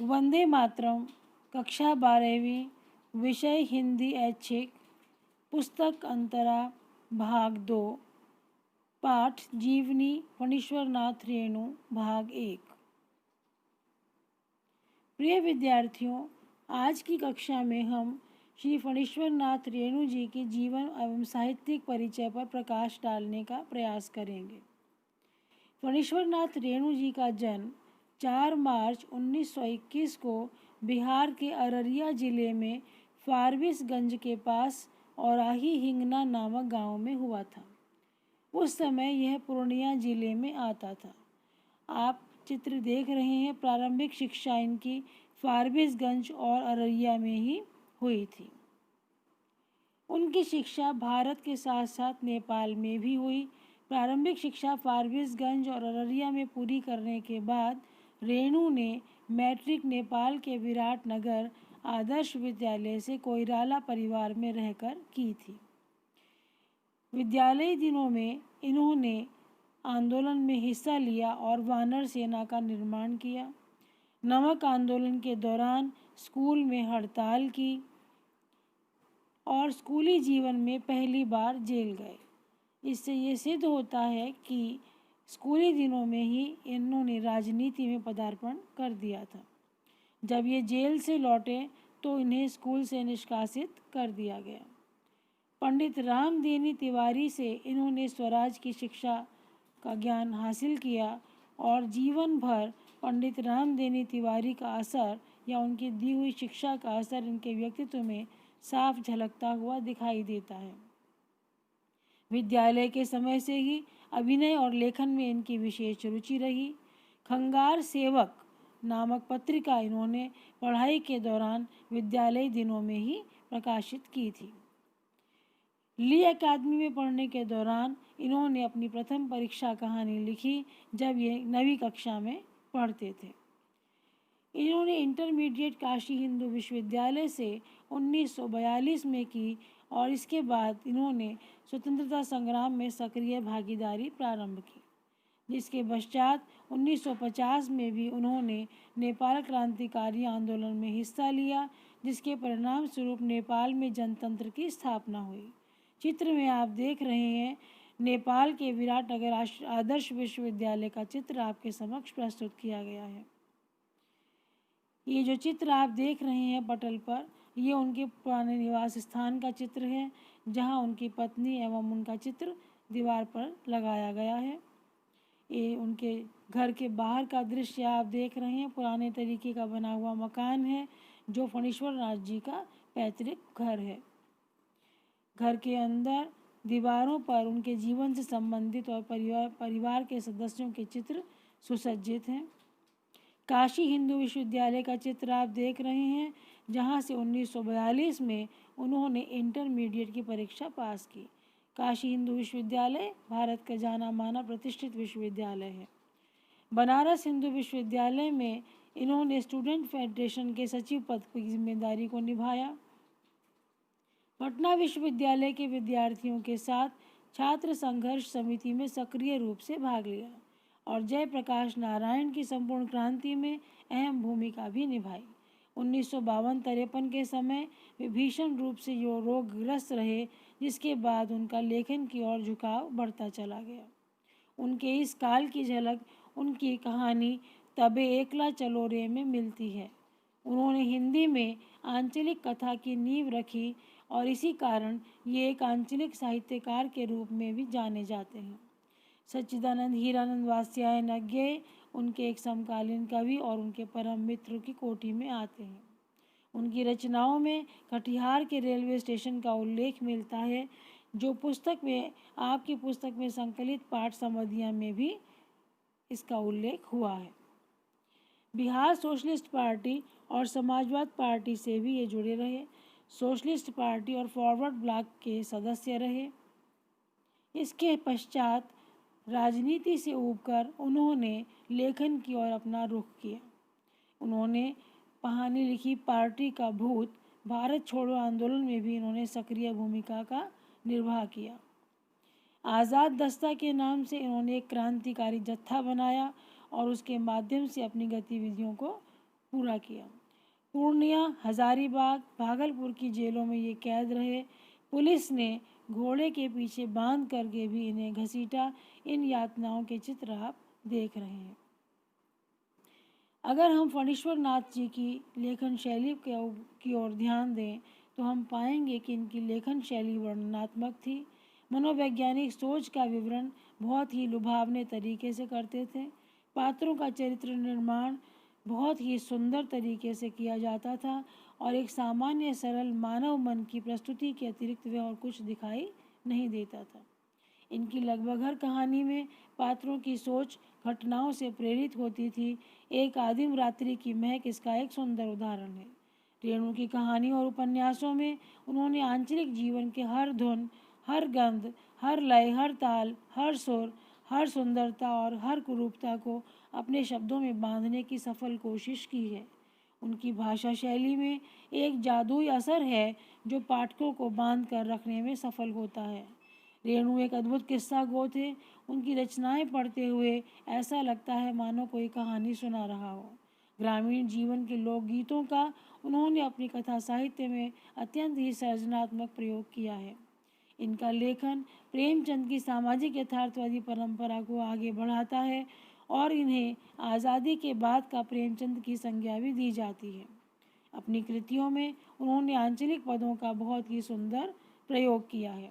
वंदे मातरम, कक्षा 12वीं, विषय हिंदी ऐच्छिक, पुस्तक अंतरा, भाग 2, पाठ जीवनी फणीश्वरनाथ रेणु, भाग 1। प्रिय विद्यार्थियों, आज की कक्षा में हम श्री फणीश्वरनाथ रेणु जी के जीवन एवं साहित्यिक परिचय पर प्रकाश डालने का प्रयास करेंगे। फणीश्वरनाथ रेणु जी का जन्म 4 मार्च 1921 को बिहार के अररिया जिले में फारबिसगंज के पास औराही हिंगना नामक गांव में हुआ था। उस समय यह पूर्णिया जिले में आता था। आप चित्र देख रहे हैं। प्रारंभिक शिक्षा इनकी फारबिसगंज और अररिया में ही हुई थी। उनकी शिक्षा भारत के साथ साथ नेपाल में भी हुई। प्रारंभिक शिक्षा फारबिसगंज और अररिया में पूरी करने के बाद रेणु ने मैट्रिक नेपाल के विराटनगर आदर्श विद्यालय से कोइराला परिवार में रहकर की थी। विद्यालयी दिनों में इन्होंने आंदोलन में हिस्सा लिया और वानर सेना का निर्माण किया। नमक आंदोलन के दौरान स्कूल में हड़ताल की और स्कूली जीवन में पहली बार जेल गए। इससे ये सिद्ध होता है कि स्कूली दिनों में ही इन्होंने राजनीति में पदार्पण कर दिया था। जब ये जेल से लौटे तो इन्हें स्कूल से निष्कासित कर दिया गया। पंडित रामदेनी तिवारी से इन्होंने स्वराज की शिक्षा का ज्ञान हासिल किया और जीवन भर पंडित रामदेनी तिवारी का असर या उनकी दी हुई शिक्षा का असर इनके व्यक्तित्व में साफ झलकता हुआ दिखाई देता है। विद्यालय के समय से ही अभिनय और लेखन में इनकी विशेष रुचि रही। खंगार सेवक नामक पत्रिका इन्होंने पढ़ाई के दौरान विद्यालय दिनों में ही प्रकाशित की थी। ली अकादमी में पढ़ने के दौरान इन्होंने अपनी प्रथम परीक्षा कहानी लिखी जब ये 9वीं कक्षा में पढ़ते थे। इन्होंने इंटरमीडिएट काशी हिंदू विश्वविद्यालय से 1942 में की और इसके बाद इन्होंने स्वतंत्रता संग्राम में सक्रिय भागीदारी प्रारंभ की, जिसके पश्चात 1950 में भी उन्होंने नेपाल क्रांतिकारी आंदोलन में हिस्सा लिया, जिसके परिणाम स्वरूप नेपाल में जनतंत्र की स्थापना हुई। चित्र में आप देख रहे हैं नेपाल के विराटनगर आदर्श विश्वविद्यालय का चित्र आपके समक्ष प्रस्तुत किया गया है। ये जो चित्र आप देख रहे हैं पटल पर, ये उनके पुराने निवास स्थान का चित्र है, जहां उनकी पत्नी एवं उनका चित्र दीवार पर लगाया गया है। ये उनके घर के बाहर का दृश्य आप देख रहे हैं। पुराने तरीके का बना हुआ मकान है जो फणीश्वरनाथ जी का पैतृक घर है। घर के अंदर दीवारों पर उनके जीवन से संबंधित और परिवार के सदस्यों के चित्र सुसज्जित हैं। काशी हिंदू विश्वविद्यालय का चित्र आप देख रहे हैं, जहां से 1942 में उन्होंने इंटरमीडिएट की परीक्षा पास की। काशी हिंदू विश्वविद्यालय भारत का जाना माना प्रतिष्ठित विश्वविद्यालय है। बनारस हिंदू विश्वविद्यालय में इन्होंने स्टूडेंट फेडरेशन के सचिव पद की जिम्मेदारी को निभाया। पटना विश्वविद्यालय के विद्यार्थियों के साथ छात्र संघर्ष समिति में सक्रिय रूप से भाग लिया और जयप्रकाश नारायण की संपूर्ण क्रांति में अहम भूमिका भी निभाई। 1952-53 के समय वे भीषण रूप से रोगग्रस्त रहे, जिसके बाद उनका लेखन की ओर झुकाव बढ़ता चला गया। उनके इस काल की झलक उनकी कहानी तबे एकला चलो रे में मिलती है। उन्होंने हिंदी में आंचलिक कथा की नींव रखी और इसी कारण ये एक आंचलिक साहित्यकार के रूप में भी जाने जाते हैं। सच्चिदानंद हीरानंद वात्स्यायन उनके एक समकालीन कवि और उनके परम मित्र की कोटि में आते हैं। उनकी रचनाओं में कटिहार के रेलवे स्टेशन का उल्लेख मिलता है, जो आपकी पुस्तक में संकलित पाठ समधिया में भी इसका उल्लेख हुआ है। बिहार सोशलिस्ट पार्टी और समाजवाद पार्टी से भी ये जुड़े रहे। सोशलिस्ट पार्टी और फॉरवर्ड ब्लॉक के सदस्य रहे। इसके पश्चात राजनीति से ऊबकर उन्होंने लेखन की ओर अपना रुख किया। उन्होंने कहानी लिखी पार्टी का भूत। भारत छोड़ो आंदोलन में भी इन्होंने सक्रिय भूमिका का निर्वाह किया। आज़ाद दस्ता के नाम से इन्होंने एक क्रांतिकारी जत्था बनाया और उसके माध्यम से अपनी गतिविधियों को पूरा किया। पूर्णिया, हजारीबाग, भागलपुर की जेलों में ये कैद रहे। पुलिस ने घोड़े के पीछे बांध करके भी इन्हें घसीटा। इन यातनाओं के चित्र आप देख रहे हैं। अगर हम फणीश्वर नाथ जी की लेखन शैली की ओर ध्यान दें तो हम पाएंगे कि इनकी लेखन शैली वर्णनात्मक थी। मनोवैज्ञानिक सोच का विवरण बहुत ही लुभावने तरीके से करते थे। पात्रों का चरित्र निर्माण बहुत ही सुंदर तरीके से किया जाता था और एक सामान्य सरल मानव मन की प्रस्तुति के अतिरिक्त वह और कुछ दिखाई नहीं देता था। इनकी लगभग हर कहानी में पात्रों की सोच घटनाओं से प्रेरित होती थी। एक आदिम रात्रि की महक इसका एक सुंदर उदाहरण है। रेणु की कहानी और उपन्यासों में उन्होंने आंचलिक जीवन के हर धुन, हर गंध, हर लय, हर ताल, हर सुर, हर सुंदरता और हर कुरूपता को अपने शब्दों में बांधने की सफल कोशिश की है। उनकी भाषा शैली में एक जादुई असर है जो पाठकों को बांध कर रखने में सफल होता है। रेणु एक अद्भुत किस्सा गो थे। उनकी रचनाएं पढ़ते हुए ऐसा लगता है मानो कोई कहानी सुना रहा हो। ग्रामीण जीवन के लोकगीतों का उन्होंने अपनी कथा साहित्य में अत्यंत ही सृजनात्मक प्रयोग किया है। इनका लेखन प्रेमचंद की सामाजिक यथार्थवादी परंपरा को आगे बढ़ाता है और इन्हें आज़ादी के बाद का प्रेमचंद की संज्ञा भी दी जाती है। अपनी कृतियों में उन्होंने आंचलिक पदों का बहुत ही सुंदर प्रयोग किया है।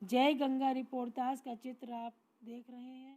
जय गंगा रिपोर्टाज का चित्र आप देख रहे हैं।